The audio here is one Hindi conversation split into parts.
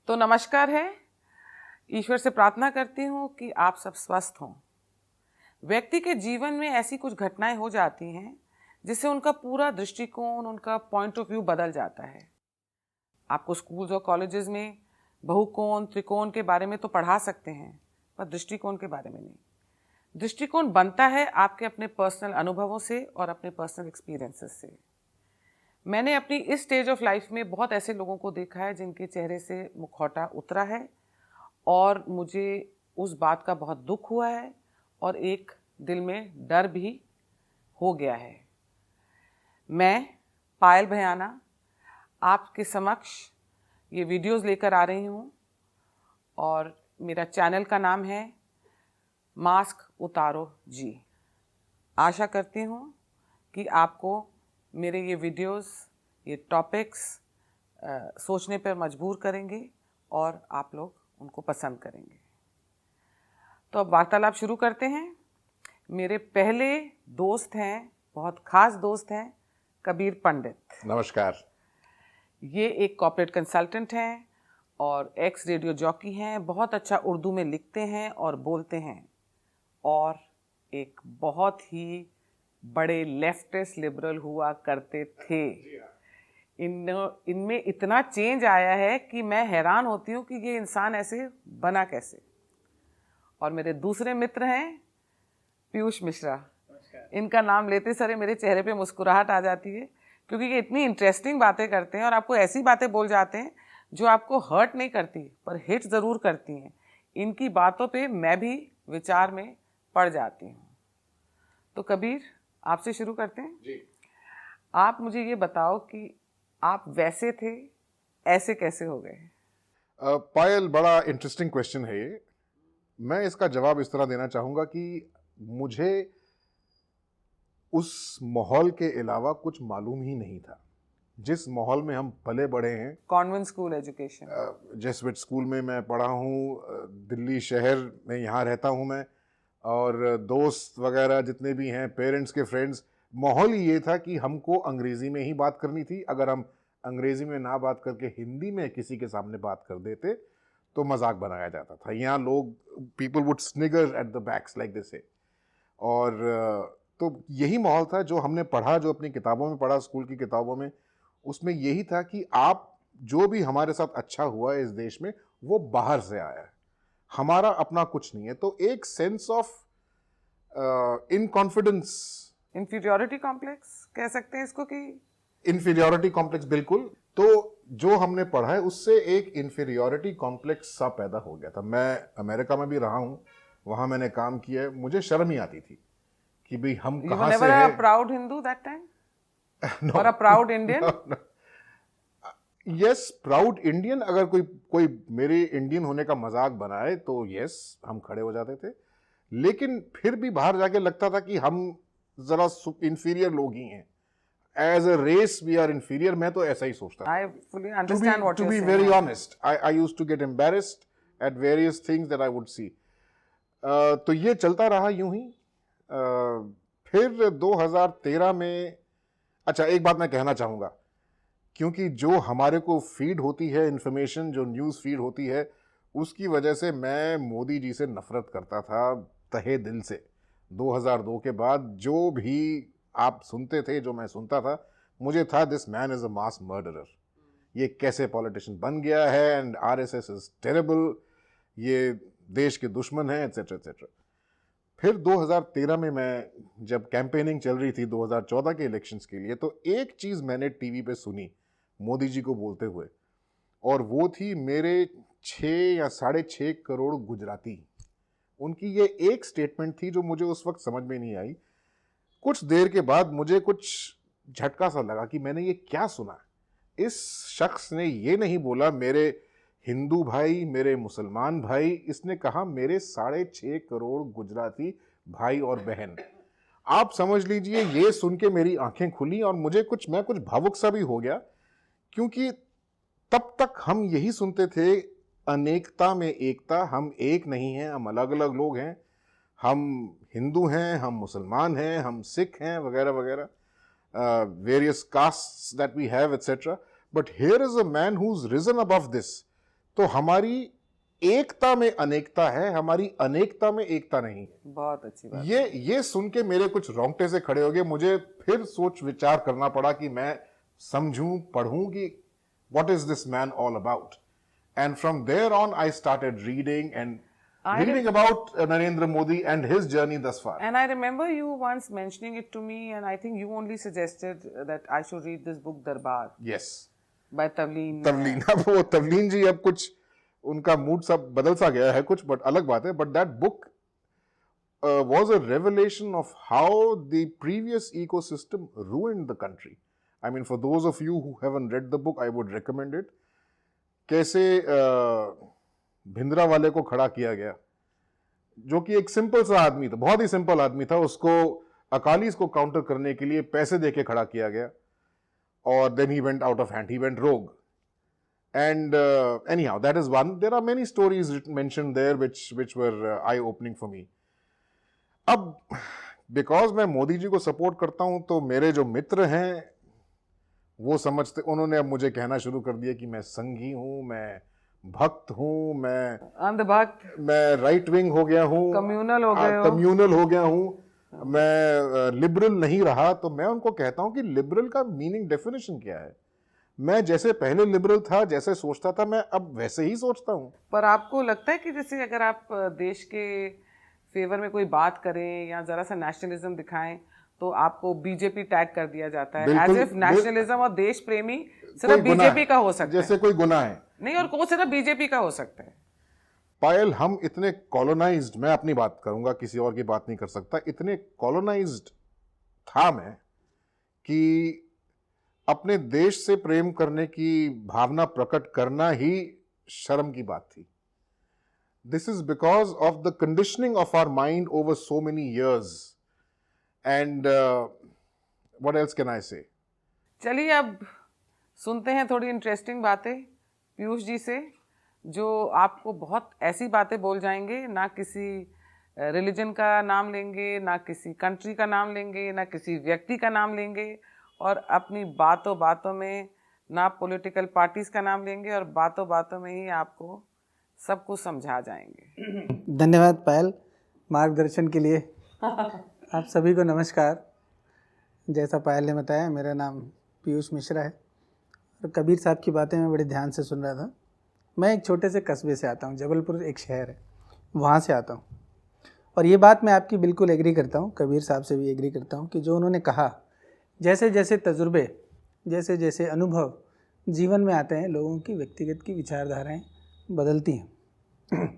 तो नमस्कार है। ईश्वर से प्रार्थना करती हूँ कि आप सब स्वस्थ हों। व्यक्ति के जीवन में ऐसी कुछ घटनाएं हो जाती हैं जिससे उनका पूरा दृष्टिकोण, उनका पॉइंट ऑफ व्यू बदल जाता है। आपको स्कूल्स और कॉलेजेस में बहुकोण, त्रिकोण के बारे में तो पढ़ा सकते हैं, पर दृष्टिकोण के बारे में नहीं। दृष्टिकोण बनता है आपके अपने पर्सनल अनुभवों से और अपने पर्सनल एक्सपीरियंसेस से। मैंने अपनी इस स्टेज ऑफ लाइफ में बहुत ऐसे लोगों को देखा है जिनके चेहरे से मुखौटा उतरा है और मुझे उस बात का बहुत दुख हुआ है और एक दिल में डर भी हो गया है। मैं पायल भयाना आपके समक्ष ये वीडियोस लेकर आ रही हूँ और मेरा चैनल का नाम है मास्क उतारो जी। आशा करती हूँ कि आपको मेरे ये वीडियोस, ये टॉपिक्स सोचने पर मजबूर करेंगे और आप लोग उनको पसंद करेंगे। तो अब वार्तालाप शुरू करते हैं। मेरे पहले दोस्त हैं, बहुत खास दोस्त हैं, कबीर पंडित। नमस्कार। ये एक कॉर्पोरेट कंसल्टेंट हैं और एक्स रेडियो जॉकी हैं। बहुत अच्छा उर्दू में लिखते हैं और बोलते हैं और एक बहुत ही बड़े लेफ्टिस्ट लिबरल हुआ करते थे। इनमें इतना चेंज आया है कि मैं हैरान होती हूँ कि ये इंसान ऐसे बना कैसे। और मेरे दूसरे मित्र हैं पीयूष मिश्रा। इनका नाम लेते सारे मेरे चेहरे पे मुस्कुराहट आ जाती है, क्योंकि ये इतनी इंटरेस्टिंग बातें करते हैं और आपको ऐसी बातें बोल जाते हैं जो आपको हर्ट नहीं करती पर हिट ज़रूर करती हैं। इनकी बातों पे मैं भी विचार में पड़ जाती हूँ। तो कबीर, आपसे शुरू करते हैं जी। आप मुझे ये बताओ कि आप वैसे थे, ऐसे कैसे हो गए? पायल, बड़ा इंटरेस्टिंग क्वेश्चन है ये। मैं इसका जवाब इस तरह देना चाहूंगा कि मुझे उस माहौल के अलावा कुछ मालूम ही नहीं था जिस माहौल में हम पले बड़े हैं। Convent school education, Jesuit school में मैं पढ़ा हूँ, दिल्ली शहर में यहाँ रहता हूँ मैं, और दोस्त वगैरह जितने भी हैं, पेरेंट्स के फ्रेंड्स, माहौल ही ये था कि हमको अंग्रेजी में ही बात करनी थी। अगर हम अंग्रेजी में ना बात करके हिंदी में किसी के सामने बात कर देते तो मजाक बनाया जाता था। यहाँ लोग, people would snigger at the backs like this. और तो यही माहौल था जो हमने पढ़ा, जो अपनी किताबों में पढ़ा, स्कूल की किताबों में। उसमें यही था कि आप जो भी हमारे साथ अच्छा हुआ है इस देश में, वो बाहर से आया है, हमारा अपना कुछ नहीं है। तो एक सेंस ऑफ इनकॉन्फिडेंस, इंफीरियोरिटी कॉम्प्लेक्स कह सकते हैं इसको, कि इंफीरियोरिटी कॉम्प्लेक्स, बिल्कुल। तो जो हमने पढ़ा है उससे एक इंफीरियोरिटी कॉम्प्लेक्स सा पैदा हो गया था। मैं अमेरिका में भी रहा हूँ, वहां मैंने काम किया है, मुझे शर्म ही आती थी कि भाई हम कहाँ से हैं। प्राउड हिंदू दैट टाइम और a proud Indian? Yes, proud Indian. अगर कोई मेरे इंडियन होने का मजाक बनाए तो यस, हम खड़े हो जाते थे। लेकिन फिर भी बाहर जाके लगता था कि हम जरा इंफीरियर लोग ही हैं। As a race we are inferior. मैं तो ऐसा ही सोचता था। I fully understand what To you're be saying. very honest, I used to get embarrassed at various things that I would see. तो ये चलता रहा यूं ही। फिर 2013 में, अच्छा एक बात मैं कहना चाहूँगा, क्योंकि जो हमारे को फीड होती है इंफॉर्मेशन, जो न्यूज़ फीड होती है, उसकी वजह से मैं मोदी जी से नफरत करता था तहे दिल से। 2002 के बाद जो भी आप सुनते थे, जो मैं सुनता था, मुझे था this man is a mass murderer. ये कैसे पॉलिटिशियन बन गया है, एंड आरएसएस इज टेरेबल, ये देश के दुश्मन है, एटसेट्रा एटसेट्रा। फिर 2013 में मैं जब कैंपेनिंग चल रही थी 2014 के इलेक्शंस के लिए, तो एक चीज़ मैंने टीवी पे सुनी मोदी जी को बोलते हुए, और वो थी मेरे 6 या 6.5 करोड़ गुजराती। उनकी ये एक स्टेटमेंट थी जो मुझे उस वक्त समझ में नहीं आई। कुछ देर के बाद मुझे कुछ झटका सा लगा कि मैंने ये क्या सुना। इस शख्स ने ये नहीं बोला मेरे हिंदू भाई, मेरे मुसलमान भाई, इसने कहा मेरे 6.5 करोड़ गुजराती भाई और बहन। आप समझ लीजिए, ये सुन के मेरी आंखें खुली और मैं कुछ भावुक सा भी हो गया, क्योंकि तब तक हम यही सुनते थे, अनेकता में एकता, हम एक नहीं हैं, हम अलग अलग लोग हैं, हम हिंदू हैं, हम मुसलमान हैं, हम सिख हैं, वगैरह वगैरह, various castes that we have, etcetera. But here is a man who is risen above this तो हमारी एकता में अनेकता है, हमारी अनेकता में एकता नहीं है। बहुत अच्छी बात। ये सुन के मेरे कुछ रोंगटे से खड़े हो गए। मुझे फिर सोच विचार करना पड़ा कि मैं समझूं, पढ़ूं कि what is this man all about? And from there on, I started reading about Narendra Modi and his journey thus far. And I remember you once mentioning it to me, and I think you only suggested that I should read this book Darbar. Yes. By Tavleen. अब वो तवलीन जी अब कुछ उनका मूड सब बदल सा गया है कुछ, बट अलग बात है. But that book was a revelation of how the previous ecosystem ruined the country. I mean, for those of you who haven't read the book, I would recommend it. कैसे भिंद्रा वाले को खड़ा किया गया, जो कि एक सिंपल सा आदमी था, बहुत ही सिंपल आदमी था, उसको अकालीस को काउंटर करने के लिए पैसे देके खड़ा किया गया, और then he went out of hand, he went rogue. And anyhow, that is one. There are many stories mentioned there which were eye-opening for me. अब बिकॉज मैं मोदी जी को सपोर्ट करता हूं, तो मेरे जो मित्र हैं वो समझते, उन्होंने अब मुझे कहना शुरू कर दिया कि मैं संघी हूं, मैं भक्त हूं, मैं राइट विंग हो गया हूं, कम्युनल हो गया हूं, मैं लिबरल नहीं रहा. तो मैं उनको कहता हूं कि लिबरल का मीनिंग, डेफिनेशन क्या है? मैं जैसे पहले लिबरल था, जैसे सोचता था, मैं अब वैसे ही सोचता हूं. पर आपको लगता है कि जैसे अगर आप देश के फेवर में कोई बात करें या जरा सा नेशनलिज्म दिखाएं, तो आपको बीजेपी टैग कर दिया जाता है, एज इफ नेशनलिज्म और देश प्रेमी सिर्फ बीजेपी का हो सकता है, जैसे कोई गुनाह है. नहीं, और वो सिर्फ बीजेपी का हो सकता है. पायल, हम इतने कॉलोनाइज्ड, मैं अपनी बात करूंगा, किसी और की बात नहीं कर सकता, इतने कॉलोनाइज्ड था मैं कि अपने देश से प्रेम करने की भावना प्रकट करना ही शर्म की बात थी. This is because of the conditioning of our mind over so many years. And what else can I say? चलिए अब सुनते हैं थोड़ी इंटरेस्टिंग बातें पीयूष जी से, जो आपको बहुत ऐसी बातें बोल जाएंगे, ना किसी रिलीजन का नाम लेंगे, ना किसी कंट्री का नाम लेंगे, ना किसी व्यक्ति का नाम लेंगे, और अपनी बातों बातों में ना पॉलिटिकल पार्टीज का नाम लेंगे, और बातों बातों में ही आपको सब कुछ समझा जाएंगे. धन्यवाद पायल मार्गदर्शन के लिए. आप सभी को नमस्कार. जैसा पायल ने बताया, मेरा नाम पीयूष मिश्रा है, और कबीर साहब की बातें मैं बड़े ध्यान से सुन रहा था. मैं एक छोटे से कस्बे से आता हूँ, जबलपुर एक शहर है, वहाँ से आता हूँ. और ये बात मैं आपकी बिल्कुल एग्री करता हूँ, कबीर साहब से भी एग्री करता हूँ कि जो उन्होंने कहा, जैसे जैसे तजुर्बे, जैसे जैसे अनुभव जीवन में आते हैं, लोगों की व्यक्तिगत की विचारधाराएँ बदलती हैं.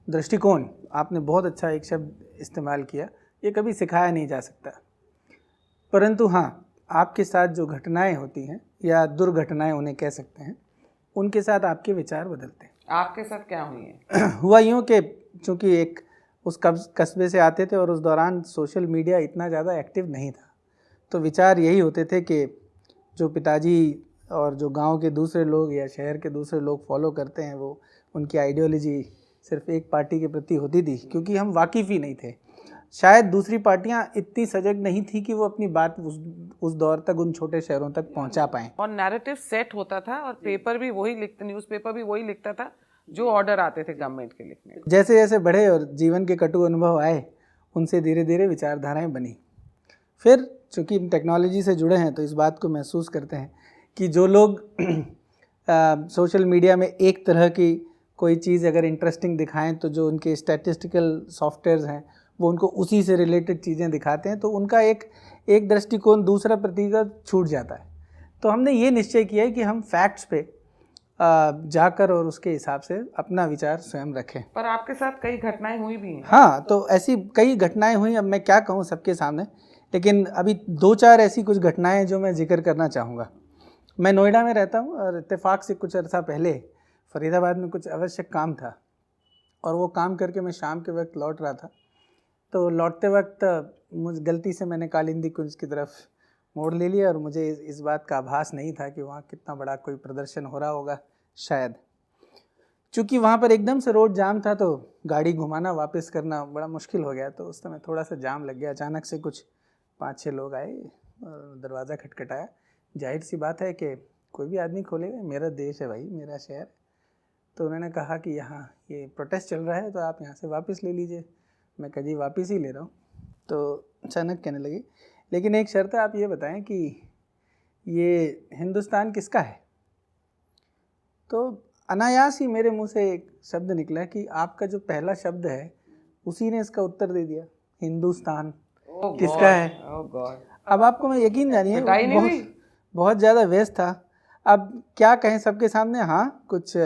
दृष्टिकोण, आपने बहुत अच्छा एक शब्द इस्तेमाल किया, ये कभी सिखाया नहीं जा सकता, परंतु हाँ, आपके साथ जो घटनाएं होती हैं या दुर्घटनाएं उन्हें कह सकते हैं, उनके साथ आपके विचार बदलते हैं. आपके साथ क्या हुई है? हुआ यूँ कि चूँकि एक उस कस्बे से आते थे और उस दौरान सोशल मीडिया इतना ज़्यादा एक्टिव नहीं था, तो विचार यही होते थे कि जो पिताजी और जो गांव के दूसरे लोग या शहर के दूसरे लोग फॉलो करते हैं, वो उनकी आइडियोलॉजी सिर्फ एक पार्टी के प्रति होती थी, क्योंकि हम वाकिफ़ ही नहीं थे. शायद दूसरी पार्टियां इतनी सजग नहीं थी कि वो अपनी बात उस दौर तक उन छोटे शहरों तक पहुंचा पाएं. और नैरेटिव सेट होता था, और पेपर भी वही लिखते, न्यूज़पेपर भी वही लिखता था जो ऑर्डर आते थे गवर्नमेंट के लिखने. जैसे जैसे बढ़े और जीवन के कटु अनुभव आए, उनसे धीरे धीरे विचारधाराएँ बनी. फिर चूँकि टेक्नोलॉजी से जुड़े हैं, तो इस बात को महसूस करते हैं कि जो लोग सोशल मीडिया में एक तरह की कोई चीज़ अगर इंटरेस्टिंग दिखाएं, तो जो उनके स्टैटिस्टिकल सॉफ्टवेयर्स हैं वो उनको उसी से रिलेटेड चीज़ें दिखाते हैं, तो उनका एक दृष्टिकोण दूसरा प्रतिगत छूट जाता है. तो हमने ये निश्चय किया है कि हम फैक्ट्स पे जाकर और उसके हिसाब से अपना विचार स्वयं रखें. पर आपके साथ कई घटनाएं हुई भी हैं. हाँ, तो ऐसी कई घटनाएं हुई. अब मैं क्या कहूँ सबके सामने, लेकिन अभी 2-4 ऐसी कुछ घटनाएं जो मैं जिक्र करना चाहूँगा. मैं नोएडा में रहता हूँ, और इत्तेफाक से कुछ अर्सा पहले फरीदाबाद में कुछ आवश्यक काम था, और वो काम करके मैं शाम के वक्त लौट रहा था. तो लौटते वक्त मुझ गलती से मैंने कालिंदी कुंज की तरफ मोड़ ले लिया, और मुझे इस बात का आभास नहीं था कि वहाँ कितना बड़ा कोई प्रदर्शन हो रहा होगा. शायद चूँकि वहाँ पर एकदम से रोड जाम था, तो गाड़ी घुमाना वापस करना बड़ा मुश्किल हो गया. तो उस समय थोड़ा सा जाम लग गया. अचानक से कुछ 5-6 लोग आए और दरवाज़ा खटखटाया. जाहिर सी बात है कि कोई भी आदमी खोलेगा, मेरा देश है भाई, मेरा शहर. तो उन्होंने कहा कि यहाँ ये प्रोटेस्ट चल रहा है तो आप यहाँ से वापस ले लीजिए। मैं कहा जी वापस ही ले रहा हूँ। तो अचानक कहने लगी लेकिन एक शर्त है, आप ये बताएं कि ये हिंदुस्तान किसका है। तो अनायास ही मेरे मुंह से एक शब्द निकला कि आपका जो पहला शब्द है उसी ने इसका उत्तर दे दिया, हिंदुस्तान किसका है। अब आपको मैं यकीन जानिए बहुत ज़्यादा व्यस्त था, अब क्या कहें सबके सामने। हाँ, कुछ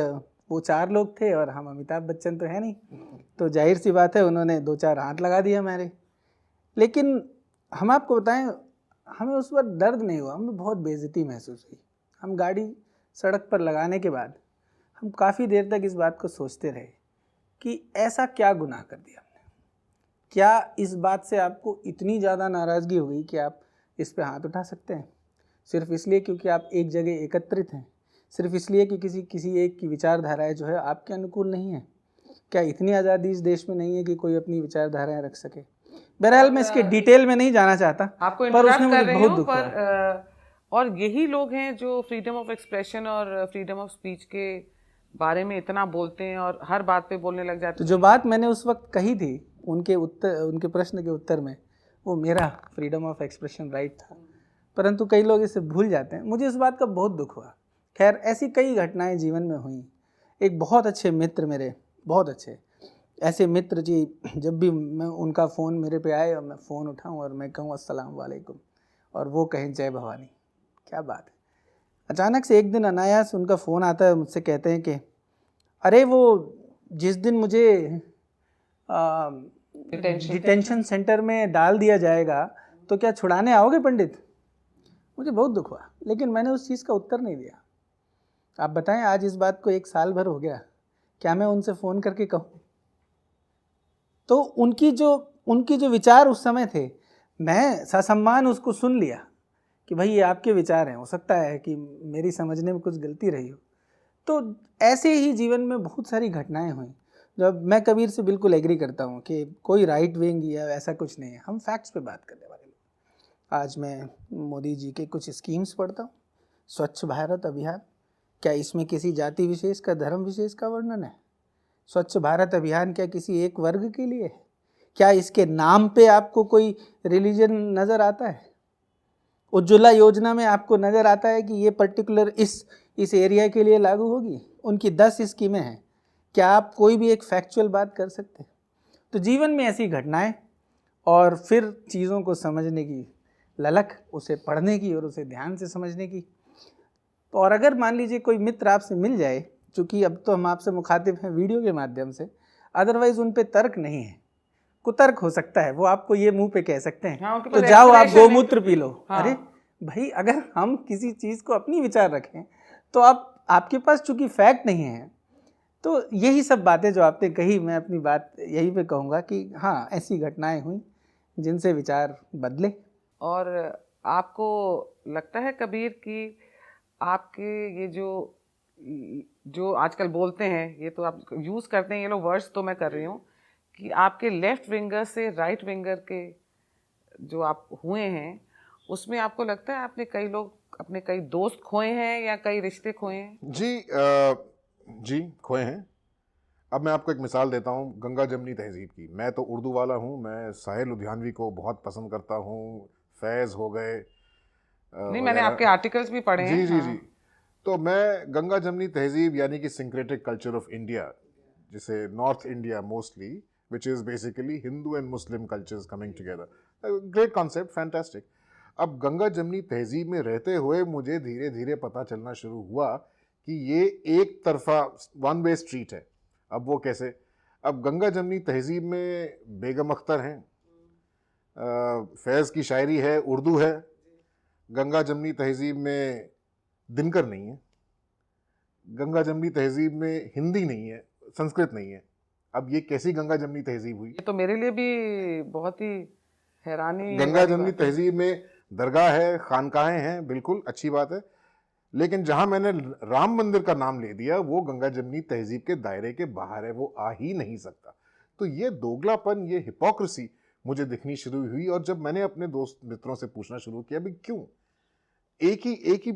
वो 4 लोग थे और हम अमिताभ बच्चन तो है नहीं, तो जाहिर सी बात है उन्होंने 2-4 हाथ लगा दिया हमारे। लेकिन हम आपको बताएं, हमें उस वक्त दर्द नहीं हुआ, हमें बहुत बेइज्जती महसूस हुई। हम गाड़ी सड़क पर लगाने के बाद हम काफ़ी देर तक इस बात को सोचते रहे कि ऐसा क्या गुनाह कर दिया हमने, क्या इस बात से आपको इतनी ज़्यादा नाराज़गी हो गई कि आप इस पे हाथ उठा सकते हैं सिर्फ इसलिए क्योंकि आप एक जगह एकत्रित हैं, सिर्फ इसलिए कि किसी एक की विचारधाराएं जो है आपके अनुकूल नहीं है। क्या इतनी आज़ादी इस देश में नहीं है कि कोई अपनी विचारधाराएं रख सके। बहरहाल मैं इसके डिटेल में नहीं जाना चाहता, आपको पर उसने कर मुझे रही बहुत हूँ, दुख हुआ। और यही लोग हैं जो फ्रीडम ऑफ एक्सप्रेशन और फ्रीडम ऑफ स्पीच के बारे में इतना बोलते हैं और हर बात पे बोलने लग जाते तो हैं। जो बात मैंने उस वक्त कही थी उनके प्रश्न के उत्तर में, वो मेरा फ्रीडम ऑफ एक्सप्रेशन राइट था, परंतु कई लोग इसे भूल जाते हैं। मुझे इस बात का बहुत दुख हुआ। खैर, ऐसी कई घटनाएं जीवन में हुई। एक बहुत अच्छे मित्र मेरे, बहुत अच्छे ऐसे मित्र जी, जब भी मैं उनका फ़ोन मेरे पे आए और मैं फ़ोन उठाऊं और मैं कहूं अस्सलाम वालेकुम और वो कहें जय भवानी, क्या बात है। अचानक से एक दिन अनायास उनका फ़ोन आता है, मुझसे कहते हैं कि अरे वो जिस दिन मुझे डिटेंशन सेंटर में डाल दिया जाएगा तो क्या छुड़ाने आओगे पंडित। मुझे बहुत दुख हुआ, लेकिन मैंने उस चीज़ का उत्तर नहीं दिया। आप बताएं, आज इस बात को 1 साल भर हो गया, क्या मैं उनसे फ़ोन करके कहूँ। तो उनकी जो विचार उस समय थे, मैं ससम्मान उसको सुन लिया कि भाई ये आपके विचार हैं, हो सकता है कि मेरी समझने में कुछ गलती रही हो। तो ऐसे ही जीवन में बहुत सारी घटनाएं हुई। जब मैं कबीर से बिल्कुल एग्री करता हूँ कि कोई राइट विंग या ऐसा कुछ नहीं है, हम फैक्ट्स पे बात करने वाले लोग। आज मैं मोदी जी के कुछ स्कीम्स पढ़ता हूँ, स्वच्छ भारत अभियान, क्या इसमें किसी जाति विशेष का, धर्म विशेष का वर्णन है? स्वच्छ भारत अभियान क्या किसी एक वर्ग के लिए है? क्या इसके नाम पे आपको कोई रिलीजन नज़र आता है? उज्ज्वला योजना में आपको नज़र आता है कि ये पर्टिकुलर इस एरिया के लिए लागू होगी? उनकी 10 स्कीमें हैं, क्या आप कोई भी एक फैक्चुअल बात कर सकते? तो जीवन में ऐसी घटनाएं और फिर चीज़ों को समझने की ललक, उसे पढ़ने की और उसे ध्यान से समझने की। तो और अगर मान लीजिए कोई मित्र आपसे मिल जाए, चूँकि अब तो हम आपसे मुखातिब हैं वीडियो के माध्यम से, अदरवाइज़ उन पे तर्क नहीं है, कुतर्क हो सकता है, वो आपको ये मुंह पे कह सकते हैं हाँ, तो जाओ आप गोमूत्र पी लो। हाँ। अरे भाई, अगर हम किसी चीज़ को अपनी विचार रखें तो आपके पास चूँकि फैक्ट नहीं है, तो यही सब बातें जो आपने कही, मैं अपनी बात यही पे कहूँगा कि हाँ, ऐसी घटनाएं हुई जिनसे विचार बदले। और आपको लगता है कबीर कि आपके ये जो आजकल बोलते हैं, ये तो आप यूज़ करते हैं ये लोग वर्ड्स, तो मैं कर रही हूँ कि आपके लेफ्ट विंगर से राइट विंगर के जो आप हुए हैं, उसमें आपको लगता है आपने अपने कई दोस्त खोए हैं या कई रिश्ते खोए हैं? जी खोए हैं। अब मैं आपको एक मिसाल देता हूँ गंगा जमनी तहजीब की। मैं तो उर्दू वाला हूँ, मैं साहिल लुधियानवी को बहुत पसंद करता हूँ, फैज़ हो गए, नहीं, मैंने आपके आर्टिकल्स भी पढ़े हैं। जी। तो मैं गंगा जमनी तहजीब यानी कि सिंक्रेटिक कल्चर ऑफ इंडिया, जिसे north India mostly, which is basically Hindu and Muslim cultures coming together. Great concept, fantastic. अब गंगा जमनी तहजीब में रहते हुए मुझे धीरे धीरे पता चलना शुरू हुआ कि ये एक तरफा वन वे स्ट्रीट है। अब वो कैसे? अब गंगा जमनी तहजीब में बेगम अख्तर हैं, फैज़ की शायरी है, उर्दू है। गंगा जमनी तहजीब में दिनकर नहीं है, गंगा जमनी तहजीब में हिंदी नहीं है, संस्कृत नहीं है। अब ये कैसी गंगा जमनी तहजीब हुई? ये तो मेरे लिए भी बहुत ही हैरानी। गंगा जमनी तहजीब में दरगाह है, खानकाहें हैं, बिल्कुल अच्छी बात है, लेकिन जहां मैंने राम मंदिर का नाम ले दिया वो गंगा जमनी तहजीब के दायरे के बाहर है, वो आ ही नहीं सकता। तो ये दोगलापन, ये हिपोक्रेसी मुझे दिखनी शुरू हुई। और जब मैंने अपने दोस्त मित्रों से पूछना शुरू किया भी क्यों, एक ही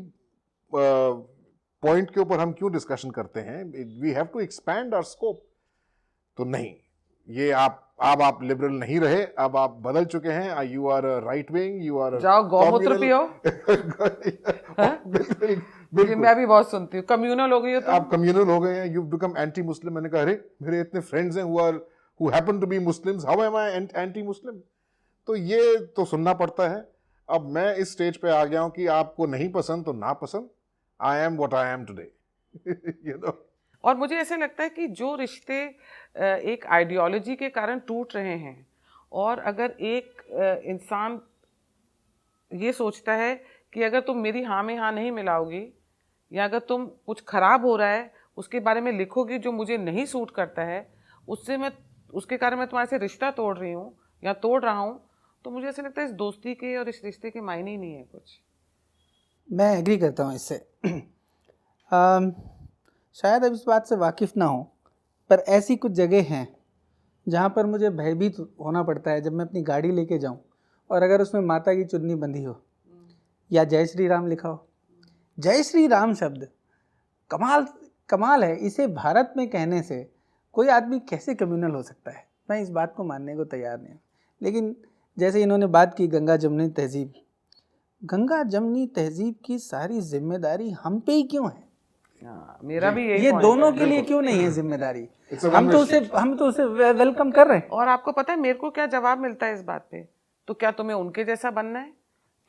पॉइंट के ऊपर हम क्यों डिस्कशन करते हैं? We have to expand our scope. तो नहीं, ये आप लिबरल नहीं रहे, अब आप बदल चुके हैं। You are right wing, you are जाओ गौमूत्र पियो। बिल्कुल ये बिल्कुल। मैं भी बहुत सुनती हूँ, कम्युनल हो गई हो आप कम्युनल हो गए हैं, यू बिकम एंटी मुस्लिम। मैंने कहा अरे मेरे इतने फ्रेंड्स हैं who happen to be Muslims, how am I anti Muslim? तो ये तो सुनना पड़ता है। अब मैं इस स्टेज पे आ गया हूं कि आपको नहीं पसंद तो ना पसंद, I am what I am today, you know. और मुझे ऐसे लगता है कि जो रिश्ते एक आइडियोलॉजी के कारण टूट रहे हैं, और अगर एक इंसान ये सोचता है कि अगर तुम मेरी हाँ में हाँ नहीं मिलाओगी, या अगर तुम कुछ खराब हो रहा है उसके बारे में लिखोगी जो मुझे नहीं सूट करता है, उसके कारण मैं तुम्हारे से रिश्ता तोड़ रही हूँ या तोड़ रहा हूँ, तो मुझे ऐसा लगता है इस दोस्ती के और इस रिश्ते के मायने ही नहीं है कुछ। मैं एग्री करता हूँ इससे। शायद अब इस बात से वाकिफ़ ना हो, पर ऐसी कुछ जगह हैं जहाँ पर मुझे भयभीत होना पड़ता है जब मैं अपनी गाड़ी लेके जाऊँ और अगर उसमें माता की चुन्नी बंधी हो या जय श्री राम लिखा हो। जय श्री राम शब्द कमाल है, इसे भारत में कहने से कोई आदमी कैसे कम्युनल हो सकता है? मैं इस बात को मानने को तैयार नहीं हूँ। लेकिन जैसे इन्होंने बात की गंगा जमुनी तहजीब की सारी जिम्मेदारी हम पे ही क्यों है? मेरा भी यही ये point दोनों है। के लिए क्यों नहीं है जिम्मेदारी? It's a हम तो उसे वेलकम कर रहे हैं। और आपको पता है मेरे को क्या जवाब मिलता है इस बात पे? तो क्या तुम्हें उनके जैसा बनना है?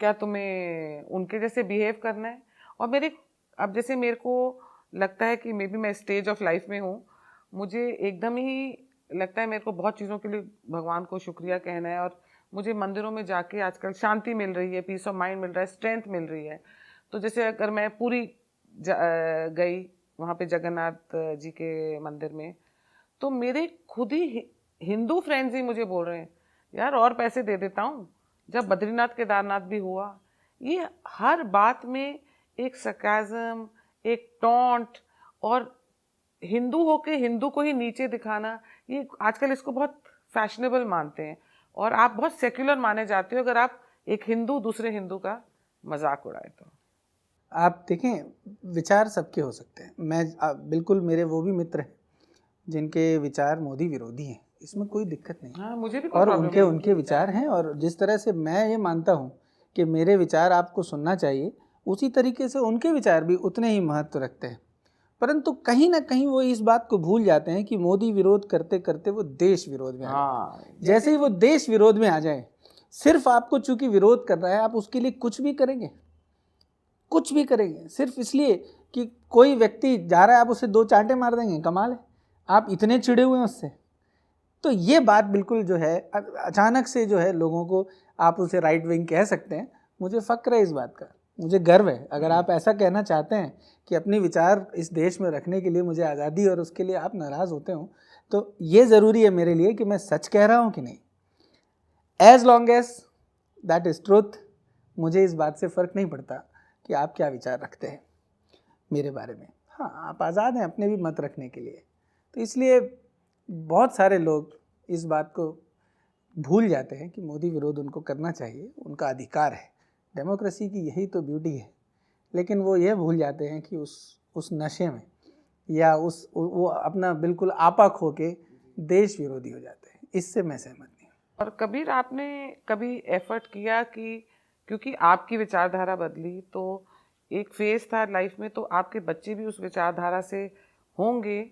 क्या तुम्हें उनके जैसे बिहेव करना है? और अब जैसे मेरे को लगता है कि मे बी मैं स्टेज ऑफ लाइफ में हूँ, मुझे एकदम ही लगता है मेरे को बहुत चीज़ों के लिए भगवान को शुक्रिया कहना है, और मुझे मंदिरों में जाके आजकल शांति मिल रही है, पीस ऑफ माइंड मिल रहा है, स्ट्रेंथ मिल रही है। तो जैसे अगर मैं पूरी गई वहाँ पे जगन्नाथ जी के मंदिर में, तो मेरे खुद ही हिंदू फ्रेंड्स ही मुझे बोल रहे हैं यार और पैसे दे देता हूँ। जब बद्रीनाथ केदारनाथ भी हुआ, ये हर बात में एक सरकाज़म, एक टॉन्ट, और हिंदू होके हिंदू को ही नीचे दिखाना, ये आजकल इसको बहुत फैशनेबल मानते हैं, और आप बहुत सेक्युलर माने जाते हो अगर आप एक हिंदू दूसरे हिंदू का मजाक उड़ाए तो। आप देखें, विचार सबके हो सकते हैं। बिल्कुल, मेरे वो भी मित्र हैं जिनके विचार मोदी विरोधी हैं, इसमें कोई दिक्कत नहीं। हाँ, मुझे भी और उनके विचार हैं, और जिस तरह से मैं ये मानता हूँ कि मेरे विचार आपको सुनना चाहिए, उसी तरीके से उनके विचार भी उतने ही महत्व रखते हैं। परंतु कहीं ना कहीं वो इस बात को भूल जाते हैं कि मोदी विरोध करते करते वो देश विरोध में आ जाए। जैसे ही वो देश विरोध में आ जाए, सिर्फ आपको चूंकि विरोध कर रहा है, आप उसके लिए कुछ भी करेंगे सिर्फ इसलिए कि कोई व्यक्ति जा रहा है, आप उसे 2 चांटे मार देंगे, कमाल है, आप इतने चिड़े हुए हैं उससे। तो ये बात बिल्कुल जो है, अचानक से जो है लोगों को आप उसे राइट विंग कह सकते हैं। मुझे फ़क्र है इस बात का, मुझे गर्व है। अगर आप ऐसा कहना चाहते हैं कि अपने विचार इस देश में रखने के लिए मुझे आज़ादी, और उसके लिए आप नाराज़ होते हो, तो ये ज़रूरी है मेरे लिए कि मैं सच कह रहा हूँ कि नहीं। As long as that is truth, मुझे इस बात से फ़र्क नहीं पड़ता कि आप क्या विचार रखते हैं मेरे बारे में। हाँ, आप आज़ाद हैं अपने भी मत रखने के लिए। तो इसलिए बहुत सारे लोग इस बात को भूल जाते हैं कि मोदी विरोध उनको करना चाहिए, उनका अधिकार है, डेमोक्रेसी की यही तो ब्यूटी है। लेकिन वो ये भूल जाते हैं कि उस नशे में या वो अपना बिल्कुल आपा खो के देश विरोधी हो जाते हैं। इससे मैं सहमत नहीं हूँ। और कबीर, आपने कभी एफर्ट किया कि क्योंकि आपकी विचारधारा बदली, तो एक फेज था लाइफ में, तो आपके बच्चे भी उस विचारधारा से होंगे,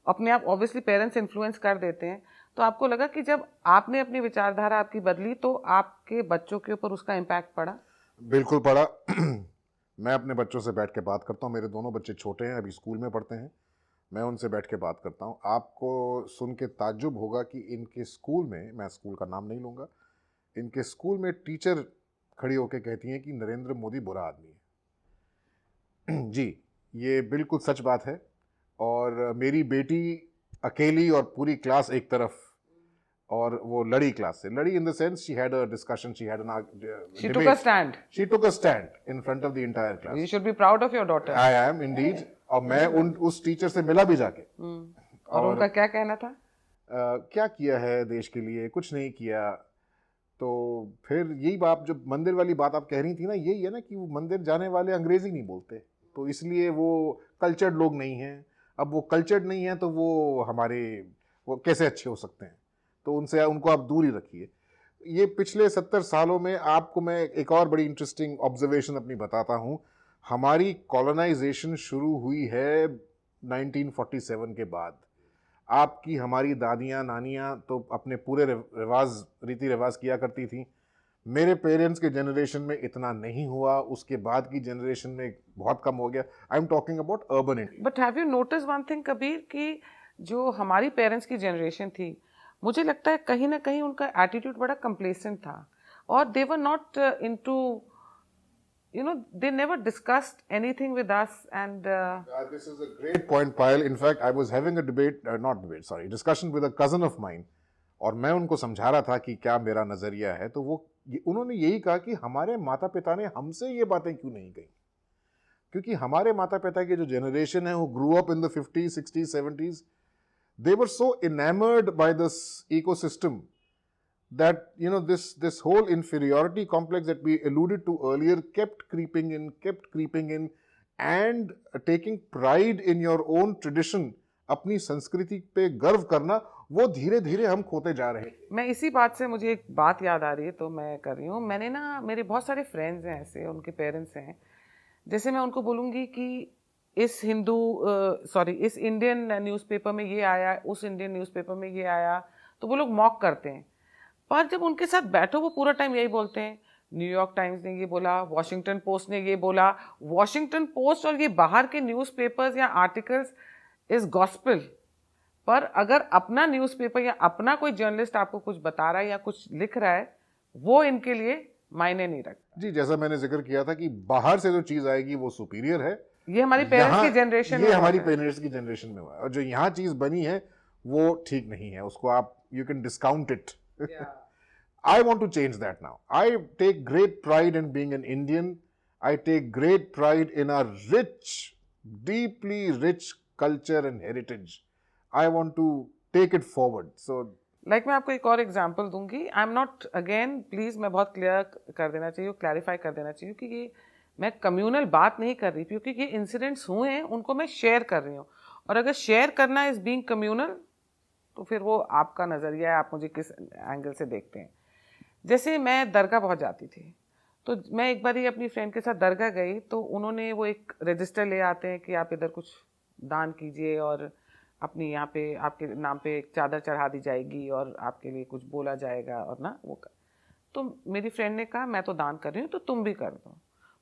अपने आप ऑब्वियसली पेरेंट्स इन्फ्लुएंस कर देते हैं, तो आपको लगा कि जब आपने अपनी विचारधारा आपकी बदली तो आपके बच्चों के ऊपर उसका इम्पैक्ट पड़ा? बिल्कुल पड़ा। मैं अपने बच्चों से बैठ के बात करता हूँ। मेरे दोनों बच्चे छोटे हैं, अभी स्कूल में पढ़ते हैं। मैं उनसे बैठ के बात करता हूँ। आपको सुन के ताज्जुब होगा कि इनके स्कूल में, मैं स्कूल का नाम नहीं लूँगा, इनके स्कूल में टीचर खड़ी होकर कहती हैं कि नरेंद्र मोदी बुरा आदमी है। जी, ये बिल्कुल सच बात है। और मेरी बेटी अकेली और पूरी क्लास एक तरफ, और वो लड़ी क्लास से, लड़ी in the sense she had a discussion, she had an She took a stand. She took a stand in front of the entire class. You should be proud of your daughter. I am indeed. और मैं उस टीचर से मिला भी जाके। और उनका क्या कहना था? क्या किया है देश के लिए? कुछ नहीं किया। तो फिर यही बात, जो मंदिर वाली बात आप कह रही थी ना, यही है ना कि वो मंदिर जाने वाले अंग्रेजी नहीं बोलते, तो इसलिए वो कल्चर्ड लोग नहीं हैं। अब वो कल्चर्ड नहीं है तो वो कैसे अच्छे हो सकते हैं? तो उनसे उनको आप दूर ही रखिए। ये पिछले 70 सालों में आपको मैं एक और बड़ी इंटरेस्टिंग ऑब्जर्वेशन अपनी बताता हूँ। हमारी कॉलोनाइजेशन शुरू हुई है 1947 के बाद। आपकी हमारी दादियाँ नानियाँ तो अपने पूरे रीति रिवाज किया करती थी। मेरे पेरेंट्स के जनरेशन में इतना नहीं हुआ, उसके बाद की जनरेशन में बहुत कम हो गया। I am talking about urban India. But have you notice one thing Kabir, कि जो हमारी पेरेंट्स की जनरेशन थी, मुझे लगता है कहीं ना कहीं उनका एटीट्यूड बड़ा कंप्लेसेंट था, और they were not into, you know, they never discussed anything with us. And this is a great point, Payal. In fact, I was having a discussion with a cousin of mine, और मैं उनको समझा रहा था कि क्या मेरा नजरिया है, तो उन्होंने यही कहा कि हमारे माता पिता ने हमसे ये बातें क्यों नहीं कही, क्योंकि हमारे माता पिता की जो जनरेशन है, वो grew up in the 50s, 60s, 70s, they were so enamored by this ecosystem that, you know, this whole inferiority complex that we alluded to earlier kept creeping in, and taking pride in your own tradition, अपनी संस्कृति पे गर्व करना, वो धीरे धीरे हम खोते जा रहे हैं। मैं इसी बात से, मुझे एक बात याद आ रही है तो मैं कर रही हूँ। मैंने ना, मेरे बहुत सारे फ्रेंड्स हैं ऐसे, उनके पेरेंट्स हैं, जैसे मैं उनको बोलूँगी कि इस इस इंडियन न्यूज़पेपर में ये आया, उस इंडियन न्यूज़पेपर में ये आया, तो वो लोग मॉक करते हैं। पर जब उनके साथ बैठो, वो पूरा टाइम यही बोलते हैं, न्यूयॉर्क टाइम्स ने ये बोला, वॉशिंगटन पोस्ट ने ये बोला। वॉशिंगटन पोस्ट और ये बाहर के न्यूज़पेपर्स या आर्टिकल्स इज गॉस्पेल, पर अगर अपना न्यूज़पेपर या अपना कोई जर्नलिस्ट आपको कुछ बता रहा है या कुछ लिख रहा है, वो इनके लिए मायने नहीं रखता। जी, जैसा मैंने जिक्र किया था कि बाहर से जो चीज आएगी वो सुपीरियर है। ये हमारी पेरेंट्स की जनरेशन में, ये हमारी पेरेंट्स की जनरेशन में हुआ है, और जो यहाँ चीज बनी है वो ठीक नहीं है, उसको आप you can discount it. I want to change that now. I take great pride in being an Indian. I take great pride in our rich, deeply rich culture and heritage. I want to take it forward. So, मैं आपको एक और एग्जांपल दूंगी। I am not, again please, मैं बहुत क्लियर कर देना चाहिए, क्लैरिफाई कर देना चाहिए कि ये मैं कम्युनल बात नहीं कर रही, क्योंकि ये इंसिडेंट्स हुए हैं, उनको मैं शेयर कर रही हूँ। और अगर शेयर करना इज बीइंग कम्युनल, तो फिर वो आपका नज़रिया है, आप मुझे किस एंगल से देखते हैं। जैसे मैं दरगाह बहुत जाती थी, तो मैं एक बार ही अपनी फ्रेंड के साथ दरगाह गई, तो उन्होंने वो एक रजिस्टर ले आते हैं कि आप इधर कुछ दान कीजिए और अपनी यहाँ पे आपके नाम पे एक चादर चढ़ा दी जाएगी और आपके लिए कुछ बोला जाएगा, और ना वो कर। तो मेरी फ्रेंड ने कहा मैं तो दान कर रही हूँ, तो तुम भी कर दो।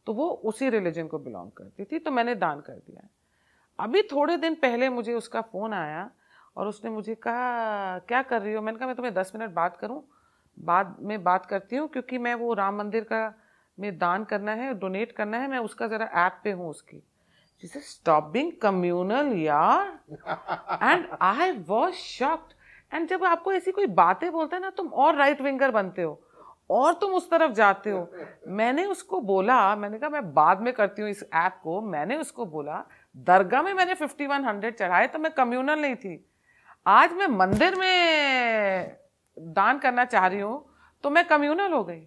तो वो उसी रिलीजन को बिलोंग करती थी, तो मैंने दान कर दिया। अभी थोड़े दिन पहले मुझे उसका फ़ोन आया और उसने मुझे कहा क्या कर रही हो? मैंने कहा मैं तुम्हें 10 मिनट बात करूं, बाद में बात करती हूँ, क्योंकि मैं वो राम मंदिर का में दान करना है, डोनेट करना है, मैं उसका ज़रा ऐप पे हूँ उसकी। She said, stop being communal यार। And I was shocked। And जब आपको ऐसी कोई बातें बोलता है ना, तुम और राइट विंगर बनते हो और तुम उस तरफ जाते हो। मैंने उसको बोला, मैंने कहा मैं बाद में करती हूँ इस ऐप को। मैंने उसको बोला दरगाह में मैंने 5100 चढ़ाए तो मैं कम्युनल नहीं थी। आज मैं मंदिर में दान करना चाह रही हूँ तो मैं कम्युनल हो गई।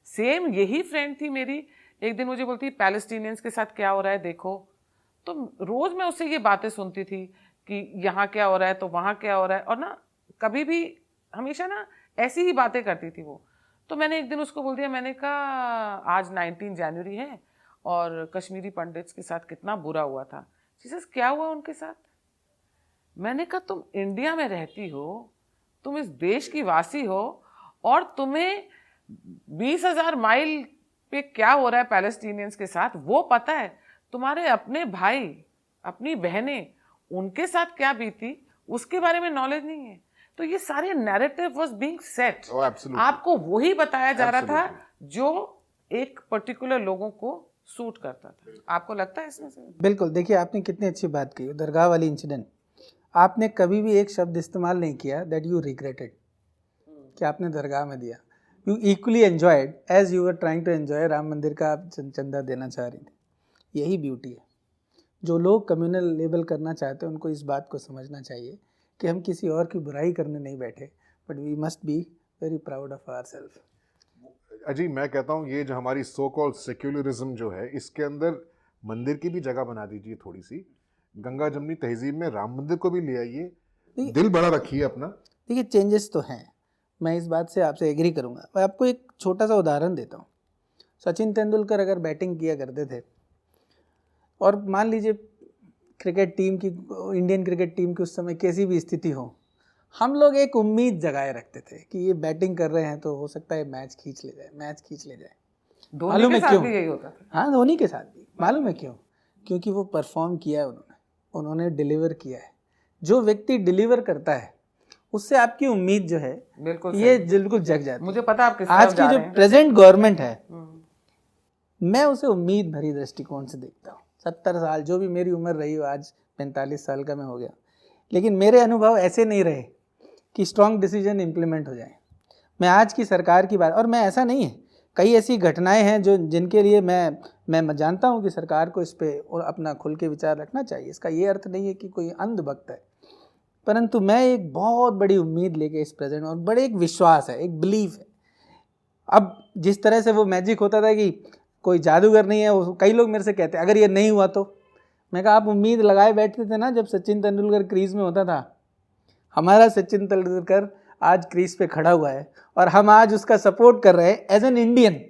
सेम यही फ्रेंड थी मेरी, एक दिन मुझे बोलती पैलेस्टीनियंस के साथ क्या हो रहा है देखो। तो रोज मैं उससे ये बातें सुनती थी कि यहाँ क्या हो रहा है तो वहाँ क्या हो रहा है, और ना कभी भी हमेशा ना ऐसी ही बातें करती थी वो। तो मैंने एक दिन उसको बोल दिया, मैंने कहा आज 19 जनवरी है और कश्मीरी पंडित्स के साथ कितना बुरा हुआ था। जीसस क्या हुआ उनके साथ? मैंने कहा तुम इंडिया में रहती हो, तुम इस देश की वासी हो, और तुम्हें 20,000 माइल पे क्या हो रहा है पैलेस्टीनियंस के साथ वो पता है। तुम्हारे अपने भाई अपनी बहनें उनके साथ क्या बीती उसके बारे में नॉलेज नहीं है। तो ये सारे नैरेटिव वाज बीइंग सेट। आपको वही बताया जा रहा था जो एक पर्टिकुलर लोगों को सूट करता था। आपको लगता है इसमें से? बिल्कुल। देखिए आपने कितनी अच्छी बात की, दरगाह वाली इंसिडेंट। आपने कभी भी एक शब्द इस्तेमाल नहीं किया दैट यू रिग्रेटेड कि आपने दरगाह में दिया। You equally enjoyed as you were trying to enjoy Ram Mandir का आप चंदा देना चाह रही थी। यही ब्यूटी है। जो लोग कम्युनल लेबल करना चाहते हैं उनको इस बात को समझना चाहिए कि हम किसी और की बुराई करने नहीं बैठे, but we must be very proud of ourselves. अजी मैं कहता हूँ ये जो हमारी सो कॉल्ड सेक्युलरिज्म जो है, इसके अंदर मंदिर की भी जगह बना दीजिए थोड़ी सी। गंगा जमनी तहजीब में राम मंदिर को भी ले आइए, देखिए- दिल बड़ा रखिए अपना। देखिए चेंजेस तो हैं, मैं इस बात से आपसे एग्री करूंगा। मैं आपको एक छोटा सा उदाहरण देता हूँ। सचिन तेंदुलकर अगर बैटिंग किया करते थे और मान लीजिए क्रिकेट टीम की, इंडियन क्रिकेट टीम की उस समय कैसी भी स्थिति हो, हम लोग एक उम्मीद जगाए रखते थे कि ये बैटिंग कर रहे हैं तो हो सकता है मैच खींच ले जाए, मैच खींच ले जाए। धोनी मालूम के है साथ क्यों? भी यही होता था। हाँ, धोनी के साथ भी। मालूम है क्यों? क्योंकि वो परफॉर्म किया है उन्होंने डिलीवर किया है। जो व्यक्ति डिलीवर करता है उससे आपकी उम्मीद जो है बिल्कुल ये बिल्कुल जग जाती है। मुझे पता आप किस आज तरफ जा की जो रहे हैं। प्रेजेंट गवर्नमेंट है, हम्म। मैं उसे उम्मीद भरी दृष्टिकोण से देखता हूँ। 70 साल, जो भी मेरी उम्र रही हो, आज 45 साल का मैं हो गया, लेकिन मेरे अनुभव ऐसे नहीं रहे कि स्ट्रॉन्ग डिसीजन इम्प्लीमेंट हो जाए। मैं आज की सरकार की बात, और मैं ऐसा नहीं है, कई ऐसी घटनाएं हैं जो जिनके लिए मैं जानता हूं कि सरकार को इस पे और अपना खुल के विचार रखना चाहिए। इसका ये अर्थ नहीं है कि कोई अंधभक्त है, परंतु मैं एक बहुत बड़ी उम्मीद लेके इस प्रेजेंट, और बड़े एक विश्वास है, एक बिलीफ है। अब जिस तरह से वो मैजिक होता था कि कोई जादूगर नहीं है, वो कई लोग मेरे से कहते हैं अगर ये नहीं हुआ तो, मैं कहा आप उम्मीद लगाए बैठते थे ना जब सचिन तेंदुलकर क्रीज में होता था। हमारा सचिन तेंदुलकर आज क्रीज पे खड़ा हुआ है और हम आज उसका सपोर्ट कर रहे हैं as an Indian,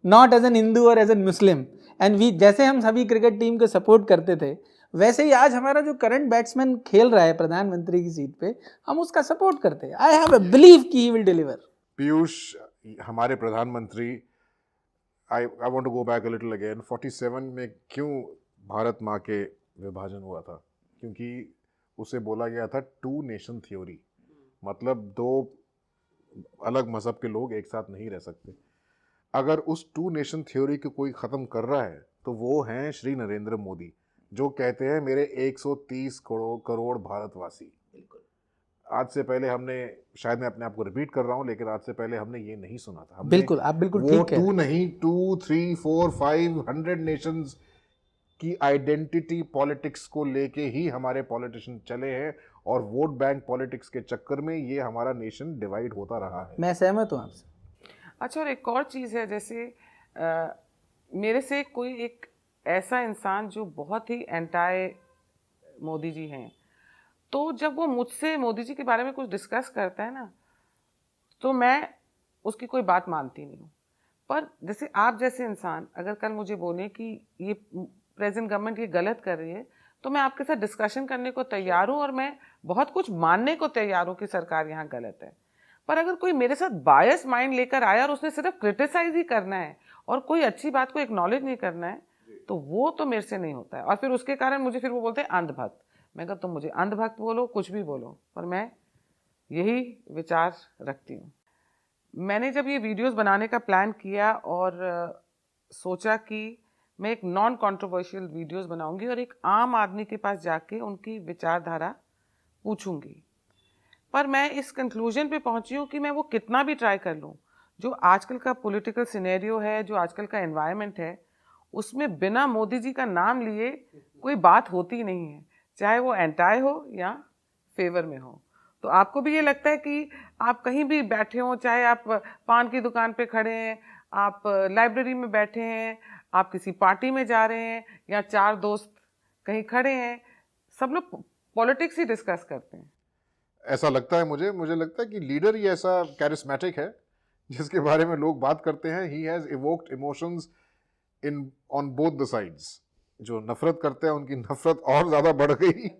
not as an Hindu और as an Muslim. And we, जैसे हम सभी क्रिकेट टीम को सपोर्ट करते थे, वैसे ही आज हमारा जो करंट बैट्समैन खेल रहा है प्रधानमंत्री की सीट पे, हम उसका सपोर्ट करते हैं। आई हैव अ बिलीव कि ही विल डिलीवर। पीयूष, हमारे प्रधानमंत्री, I want to go back a little again. 47 में क्यों भारत माँ के विभाजन हुआ था? क्योंकि उसे बोला गया था टू नेशन थ्योरी, मतलब दो अलग मजहब के लोग एक साथ नहीं रह सकते। अगर उस टू नेशन थ्योरी को कोई ख़त्म कर रहा है तो वो हैं श्री नरेंद्र मोदी, जो कहते हैं मेरे 130 करोड़ भारतवासी। आज से पहले हमने, शायद मैं अपने आप को रिपीट कर रहा हूँ, लेकिन आज से पहले हमने ये नहीं सुना था। हमने बिल्कुल, आप बिल्कुल वो ठीक है। टू नहीं, 2, 3, 4, 500 नेशंस की आइडेंटिटी पॉलिटिक्स को लेके ही हमारे पॉलिटिशियन चले हैं, और वोट बैंक पॉलिटिक्स के चक्कर में ये हमारा नेशन डिवाइड होता रहा है। मैं सहमत हूँ आपसे। अच्छा, और एक और चीज़ है, जैसे मेरे से कोई एक ऐसा इंसान जो बहुत ही एंटाई मोदी जी हैं, तो जब वो मुझसे मोदी जी के बारे में कुछ डिस्कस करता है ना, तो मैं उसकी कोई बात मानती नहीं हूँ। पर जैसे आप जैसे इंसान अगर कल मुझे बोले कि ये प्रेजेंट गवर्नमेंट ये गलत कर रही है, तो मैं आपके साथ डिस्कशन करने को तैयार हूँ, और मैं बहुत कुछ मानने को तैयार हूँ कि सरकार यहाँ गलत है। पर अगर कोई मेरे साथ बायस माइंड लेकर आया और उसने सिर्फ क्रिटिसाइज ही करना है और कोई अच्छी बात को एक्नॉलेज नहीं करना है, तो वो तो मेरे से नहीं होता है। और फिर उसके कारण मुझे फिर वो बोलते हैं अंधभक्त। मैं कहा तुम मुझे अंधभक्त बोलो, कुछ भी बोलो, पर मैं यही विचार रखती हूँ। मैंने जब ये वीडियोस बनाने का प्लान किया और सोचा कि मैं एक नॉन कंट्रोवर्शियल वीडियोस बनाऊंगी और एक आम आदमी के पास जाके उनकी विचारधारा पूछूंगी, पर मैं इस कंक्लूजन पे पहुंची हूँ कि मैं वो कितना भी ट्राई कर लूँ, जो आजकल का पॉलिटिकल सिनेरियो है, जो आजकल का एनवायरनमेंट है, उसमें बिना मोदी जी का नाम लिए कोई बात होती नहीं है, चाहे वो एंटाई हो या फेवर में हो। तो आपको भी ये लगता है कि आप कहीं भी बैठे हो, चाहे आप पान की दुकान पे खड़े हैं, आप लाइब्रेरी में बैठे हैं, आप किसी पार्टी में जा रहे हैं, या चार दोस्त कहीं खड़े हैं, सब लोग पॉलिटिक्स ही डिस्कस करते हैं। ऐसा लगता है मुझे लगता है कि लीडर ही ऐसा कैरिस्मेटिक है जिसके बारे में लोग बात करते हैं। He has evoked emotions in on both the sides. जो नफरत करते हैं उनकी नफरत और ज़्यादा बढ़ गई,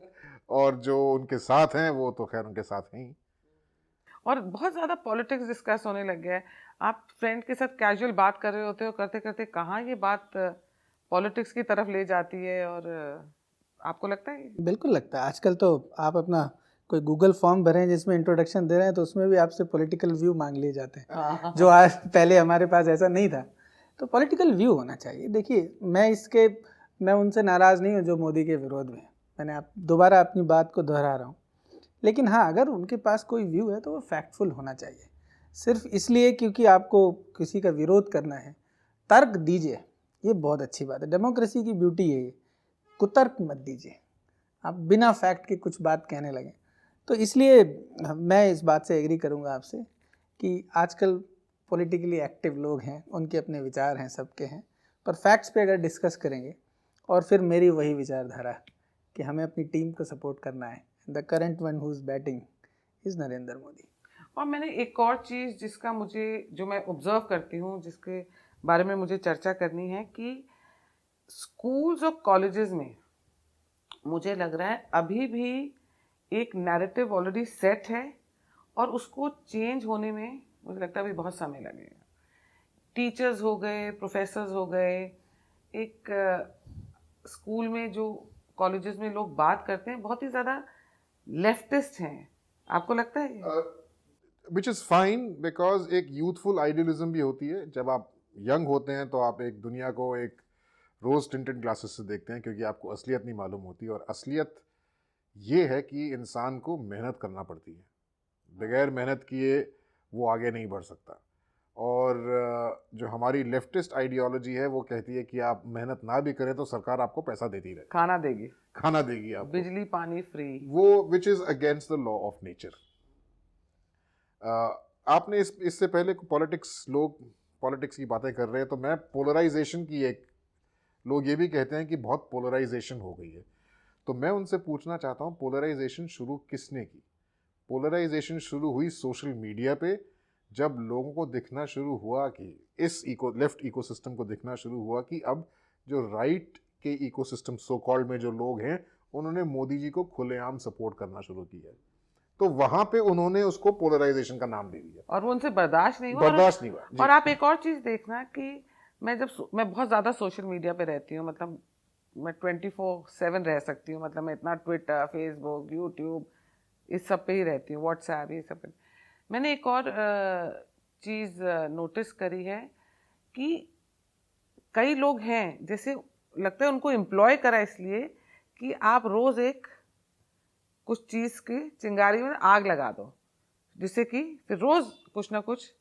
और जो उनके साथ हैं वो तो खैर उनके साथ हैं ही। और बहुत ज़्यादा पॉलिटिक्स डिस्कस होने लग गया है। आप फ्रेंड के साथ कैजुअल बात कर रहे होते हो, करते करते कहाँ ये बात पॉलिटिक्स की तरफ ले जाती है, और आपको लगता है? बिल्कुल लगता है। आजकल तो आप अपना कोई गूगल फॉर्म भरें जिसमें इंट्रोडक्शन दे रहे हैं, तो उसमें भी आपसे पॉलिटिकल व्यू मांग लिए जाते हैं, जो आज पहले हमारे पास ऐसा नहीं था। तो पॉलिटिकल व्यू होना चाहिए। देखिए, मैं उनसे नाराज़ नहीं हूँ जो मोदी के विरोध में। मैंने दोबारा अपनी बात को दोहरा रहा हूँ, लेकिन हाँ, अगर उनके पास कोई व्यू है तो वो फैक्टफुल होना चाहिए। सिर्फ इसलिए क्योंकि आपको किसी का विरोध करना है, तर्क दीजिए, ये बहुत अच्छी बात है। डेमोक्रेसी की ब्यूटी है ये, कुतर्क मत दीजिए, आप बिना फैक्ट के कुछ बात कहने लगें। तो इसलिए मैं इस बात से एग्री करूंगा आपसे कि आजकल पॉलिटिकली एक्टिव लोग हैं, उनके अपने विचार हैं, सबके हैं, पर फैक्ट्स पे अगर डिस्कस करेंगे, और फिर मेरी वही विचारधारा कि हमें अपनी टीम को सपोर्ट करना है. The current one who is batting is Narendra Modi. और मैंने एक और चीज़ जिसका मुझे, जो मैं ऑब्जर्व करती हूँ, जिसके बारे में मुझे चर्चा करनी है, कि स्कूल्स और कॉलेजेस में मुझे लग रहा है अभी भी एक नैरेटिव ऑलरेडी सेट है और उसको चेंज होने में मुझे लगता है अभी बहुत समय लगेगा. टीचर्स हो गए, प्रोफेसर्स हो गए, एक स्कूल में जो कॉलेजेस में लोग बात करते हैं बहुत ही ज़्यादा लेफ्टिस्ट हैं. आपको लगता है? विच इज़ फाइन, बिकॉज एक यूथफुल आइडियलिज्म भी होती है. जब आप यंग होते हैं तो आप एक दुनिया को एक रोज टिंटेड ग्लासेस से देखते हैं, क्योंकि आपको असलियत नहीं मालूम होती. और असलियत ये है कि इंसान को मेहनत करना पड़ती है. बगैर मेहनत किए वो आगे नहीं बढ़ सकता. और जो हमारी लेफ्टिस्ट आइडियोलॉजी है वो कहती है कि आप मेहनत ना भी करें तो सरकार आपको पैसा देती रहे, खाना देगी आपको, बिजली पानी फ्री, वो which is against the law of nature. आपने इससे पहले लोग पॉलिटिक्स की बातें कर रहे हैं, तो मैं पोलराइजेशन की लोग ये भी कहते हैं कि बहुत पोलराइजेशन हो गई है. तो मैं उनसे पूछना चाहता हूँ, पोलराइजेशन शुरू किसने की? पोलराइजेशन शुरू हुई सोशल मीडिया पे, जब लोगों को दिखना शुरू हुआ कि लेफ्ट इकोसिस्टम को दिखना शुरू हुआ कि अब जो राइट के इकोसिस्टम सो कॉल्ड में जो लोग हैं, उन्होंने मोदी जी को खुलेआम सपोर्ट करना शुरू किया. तो वहां पे उन्होंने उसको पोलराइजेशन का नाम दे दिया और वो उनसे बर्दाश्त नहीं हुआ. और आप एक और चीज़ देखना कि मैं बहुत ज़्यादा सोशल मीडिया पे रहती हूँ, मतलब मैं 24/7 रह सकती हूँ, मतलब मैं इतना ट्विटर, फेसबुक, यूट्यूब इस सब पे ही रहती हूँ, व्हाट्सएप, ये सब पे. मैंने एक और चीज़ नोटिस करी है कि कई लोग हैं, जैसे लगता है उनको एम्प्लॉय करा इसलिए कि आप रोज़ एक कुछ चीज़ की चिंगारी में आग लगा दो, जिससे कि फिर रोज़ कुछ ना कुछ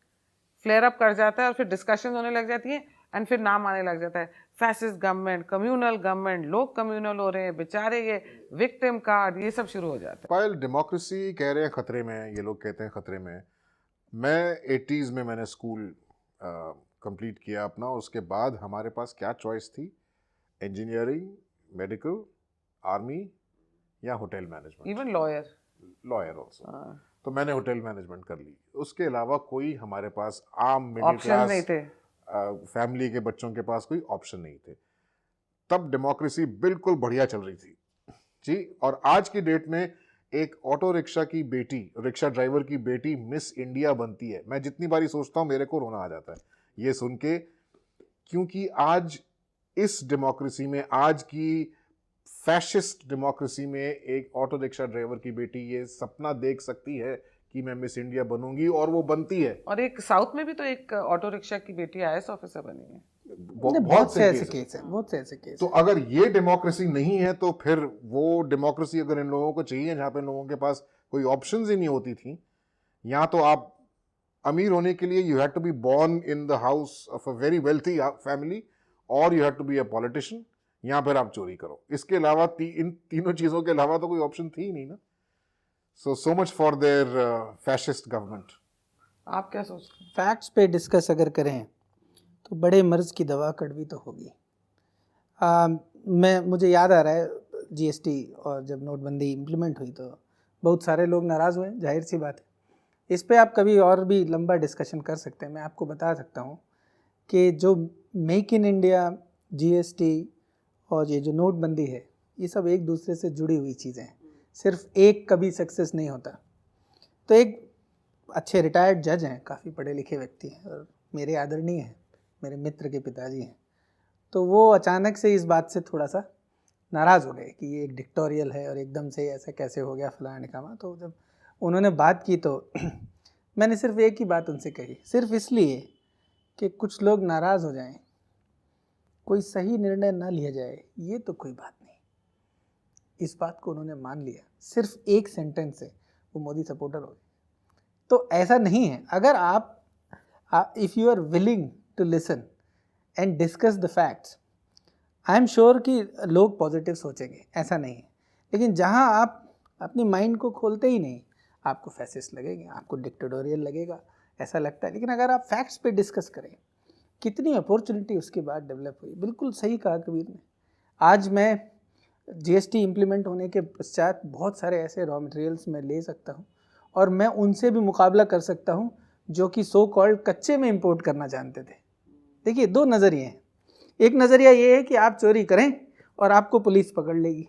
फ्लेयर अप कर जाता है और फिर डिस्कशन होने लग जाती है एंड फिर नाम आने लग जाता है, फैसिस्ट गवर्नमेंट, कम्युनल गवर्नमेंट, लोग कम्युनल हो रहे हैं, बेचारे ये विक्टिम कार्ड, ये सब शुरू हो जाता है. पायल, डेमोक्रेसी कह रहे हैं खतरे में है, ये लोग कहते हैं खतरे में है. मैं 80s में मैंने स्कूल कंप्लीट किया अपना. उसके बाद हमारे पास क्या चॉइस थी? इंजीनियरिंग, मेडिकल, आर्मी या hotel management, even lawyer also. तो मैंने होटल मैनेजमेंट कर ली. उसके अलावा कोई हमारे पास आम मिडिल क्लास नहीं थे, फैमिली के बच्चों के पास कोई ऑप्शन नहीं थे. तब डेमोक्रेसी बिल्कुल बढ़िया चल रही थी जी. और आज की डेट में एक ऑटो रिक्शा की बेटी, रिक्शा ड्राइवर की बेटी मिस इंडिया बनती है. मैं जितनी बारी सोचता हूँ मेरे को रोना आ जाता है ये सुन के, क्योंकि आज इस डेमोक्रेसी में, आज की फैशिस्ट डेमोक्रेसी में, एक ऑटो रिक्शा ड्राइवर की बेटी ये सपना देख सकती है कि मैं मिस इंडिया बनूंगी, और वो बनती है. और एक साउथ में भी तो एक ऑटो रिक्शा की बेटी IAS ऑफिसर बनी है. बहुत से ऐसे केस हैं, बहुत से ऐसे केस. तो अगर ये डेमोक्रेसी नहीं है तो फिर वो डेमोक्रेसी अगर इन लोगों को चाहिए जहाँ पे लोगों के पास कोई ऑप्शंस ही नहीं होती थी, या तो आप अमीर होने के लिए you had to be born in the house of a very wealthy family, और you had to be a politician, या फिर आप चोरी करो. इसके अलावा इन तीनों चीज़ों के अलावा तो कोई ऑप्शन थी ही नहीं ना. So much for their fascist government. आप क्या सोचते हैं? फैक्ट्स पे डिस्कस अगर करें तो बड़े मर्ज की दवा कड़वी तो होगी. मुझे याद आ रहा है GST और जब नोटबंदी इम्प्लीमेंट हुई तो बहुत सारे लोग नाराज़ हुए, जाहिर सी बात है. इस पे आप कभी और भी लंबा डिस्कशन कर सकते हैं. मैं आपको बता सकता हूँ कि जो मेक इन इंडिया, GST और ये जो नोटबंदी है, ये सब एक दूसरे से जुड़ी हुई चीज़ें हैं. सिर्फ एक कभी सक्सेस नहीं होता. तो एक अच्छे रिटायर्ड जज हैं, काफ़ी पढ़े लिखे व्यक्ति हैं और मेरे आदरणीय हैं, मेरे मित्र के पिताजी हैं. तो वो अचानक से इस बात से थोड़ा सा नाराज़ हो गए कि ये एक डिक्टोरियल है और एकदम से ऐसा कैसे हो गया फलाना निकामा. तो जब उन्होंने बात की तो मैंने सिर्फ एक ही बात उनसे कही, सिर्फ इसलिए कि कुछ लोग नाराज़ हो जाएं, कोई सही निर्णय ना लिया जाए, ये तो कोई बात नहीं. इस बात को उन्होंने मान लिया. सिर्फ एक सेंटेंस से वो मोदी सपोर्टर हो गए. तो ऐसा नहीं है. अगर आप if you are willing to listen and discuss the facts, I am sure कि लोग पॉजिटिव सोचेंगे, ऐसा नहीं है. लेकिन जहाँ आप अपनी माइंड को खोलते ही नहीं, आपको फैसिस्ट लगेंगे, आपको डिक्टेटोरियल लगेगा, ऐसा लगता है. लेकिन अगर आप फैक्ट्स पे डिस्कस करें, कितनी अपॉर्चुनिटी उसके बाद डेवलप हुई. बिल्कुल सही कहा कबीर ने. आज मैं जीएसटी इम्प्लीमेंट होने के पश्चात बहुत सारे ऐसे रॉ मटेरियल्स मैं ले सकता हूँ और मैं उनसे भी मुकाबला कर सकता हूँ जो कि सो कॉल्ड कच्चे में इंपोर्ट करना जानते थे। देखिए, दो नज़रिए हैं। एक नज़रिया ये है कि आप चोरी करें और आपको पुलिस पकड़ लेगी।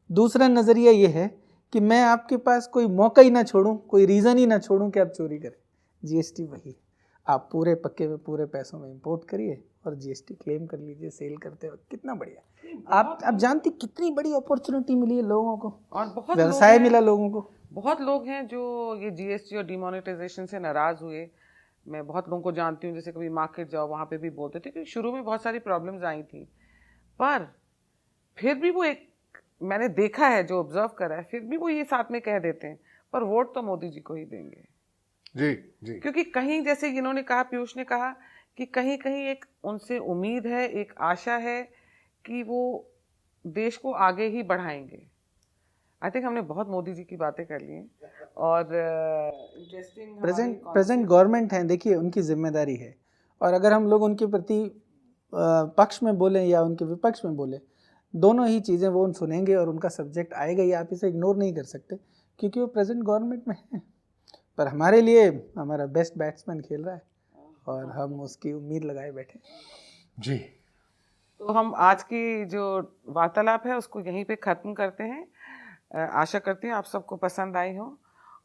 दूसरा नज़रिया ये है कि मैं आपके पास कोई मौका ही ना छोड़ूं, कोई रीज़न ही ना छोड़ूं कि आप चोरी करें। जीएसटी वही, आप पूरे पक्के में पूरे पैसों में इंपोर्ट करिए और जीएसटी क्लेम कर लीजिए सेल करते वक्त। कितना बढ़िया। आप जानती कितनी बड़ी अपॉर्चुनिटी मिली है लोगों को, और बहुत व्यवसाय मिला लोगों को। बहुत लोग हैं जो ये जीएसटी और डिमोनेटाइजेशन से नाराज हुए। मैं बहुत लोगों को जानती हूँ, जैसे कभी मार्केट जाओ वहाँ पे भी बोलते थे कि शुरू में बहुत सारी प्रॉब्लम्स आई थी, पर फिर भी वो एक, मैंने देखा है जो ऑब्जर्व करा है, फिर भी वो ये साथ में कह देते हैं पर वोट तो मोदी जी को ही देंगे। जी जी। क्योंकि कहीं, जैसे इन्होंने कहा, पीयूष ने कहा कि कहीं कहीं एक उनसे उम्मीद है, एक आशा है कि वो देश को आगे ही बढ़ाएंगे। आई थिंक हमने बहुत मोदी जी की बातें कर ली हैं और इंटरेस्टिंग प्रेजेंट गवर्नमेंट है, देखिए उनकी जिम्मेदारी है। और अगर हम लोग उनके प्रति पक्ष में बोलें या उनके विपक्ष में बोलें, दोनों ही चीज़ें वो सुनेंगे और उनका सब्जेक्ट आएगा ही। आप इसे इग्नोर नहीं कर सकते क्योंकि वो प्रेजेंट गवर्नमेंट में है। पर हमारे लिए हमारा बेस्ट बैट्समैन खेल रहा है और हम उसकी उम्मीद लगाए बैठे जी। तो हम आज की जो वार्तालाप है उसको यहीं पे ख़त्म करते हैं। आशा करती हूँ आप सबको पसंद आई हो।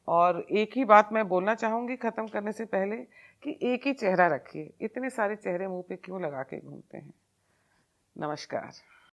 और एक ही बात मैं बोलना चाहूँगी ख़त्म करने से पहले कि एक ही चेहरा रखिए, इतने सारे चेहरे मुंह पे क्यों लगा के घूमते हैं। नमस्कार।